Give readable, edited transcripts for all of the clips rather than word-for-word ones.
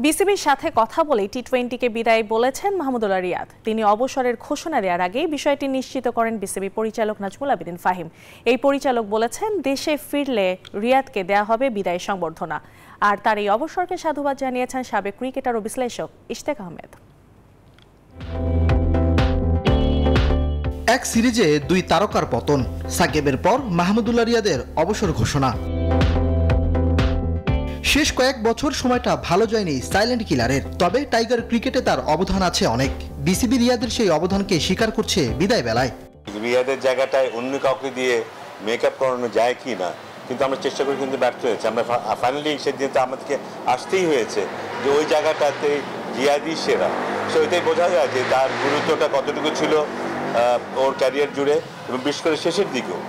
বিসিবির সাথে কথা বলে টি-20কে বিদায় বলেছেন মাহমুদুল্লাহ রিয়াদ। তিনি অবসরের ঘোষণা দেওয়ার আগেই বিষয়টি নিশ্চিত করেন বিসিবি পরিচালক নাজমুল আবেদিন ফাহিম। এই পরিচালক বলেছেন, দেশে ফিরলে রিয়াদকে দেয়া হবে বিদায় সংবর্ধনা। আর তার এই অবসরকে সাধুবাদ জানিয়েছেন সাবেক ক্রিকেটার ও বিশ্লেষক ইশতেক আহমেদ। এক সিরিজে দুই তারকার পতন, সাকিবের পর মাহমুদুল্লাহ রিয়াদের অবসর ঘোষণা। শেষ কয়েক বছর সময়টা ভালো যায়নি সাইলেন্ট কিলারের, তবে টাইগার ক্রিকেটে তার অবদান আছে অনেক। বিসিবি রিয়াদের সেই অবদানকে স্বীকার করছে বিদায় বেলায়। রিয়াদের জায়গাটায় অন্য কাউকে দিয়ে মেকআপ করানো যায় কি না, কিন্তু আমরা চেষ্টা করে কিন্তু ব্যর্থ হয়েছি। আমরা ফাইনালি সেদিনটা আমাদেরকে আসতেই হয়েছে যে ওই জায়গাটাতে রিয়াদই সেরা। সো এটাই বোঝা যায় যে তার গুরুত্বটা কতটুকু ছিল ওর ক্যারিয়ার জুড়ে এবং বিশেষ করে শেষের দিকেও।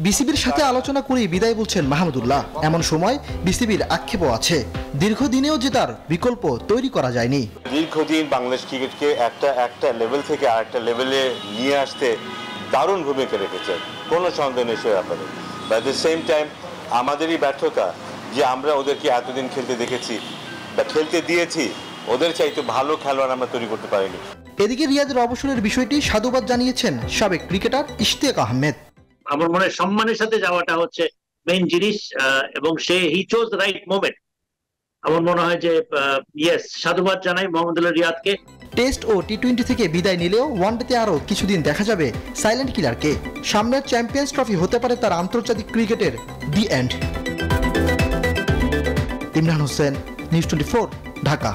বিসিবির সাথে আলোচনা করেই বিদায় বলছেন মাহমুদুল্লাহ। এমন সময় বিসিবির আক্ষেপও আছে, দীর্ঘদিনেও যে তার বিকল্প তৈরি করা যায়নি। দীর্ঘদিন বাংলাদেশ ক্রিকেটকে একটা লেভেল থেকে আরেকটা লেভেলে নিয়ে আসতে দারুণ ভূমিকা রেখেছে, কোনো সন্দেহ নেই সে ব্যাপারে। অ্যাট দ্য সেম টাইম আমাদেরই ব্যর্থতা যে আমরা ওদেরকে এতদিন খেলতে দেখেছি বা খেলতে দিয়েছি, ওদের চাইতে ভালো খেলোয়াড় আমরা তৈরি করতে পারিনি। এদিকে রিয়াদের অবসরের বিষয়টি সাধুবাদ জানিয়েছেন সাবেক ক্রিকেটার ইশতেক আহমেদ। আমার মনে হয় সম্মানের সাথে যাওয়াটা হচ্ছে মেইন জিনিস, এবং হি চোজ দ্য রাইট মোমেন্ট। আমার মনে হয় যে ইয়েস, সাধুবাদ জানাই মাহমুদুল্লাহ রিয়াদকে। টেস্ট ও টি-20 থেকে বিদায় নিলেও ওয়ানডেতে আরও কিছুদিন দেখা যাবে সাইলেন্ট কিলারকে। সামনের চ্যাম্পিয়ন্স ট্রফি হতে পারে তার আন্তর্জাতিক ক্রিকেটের the end. Imran Hossain, news 24, Dhaka.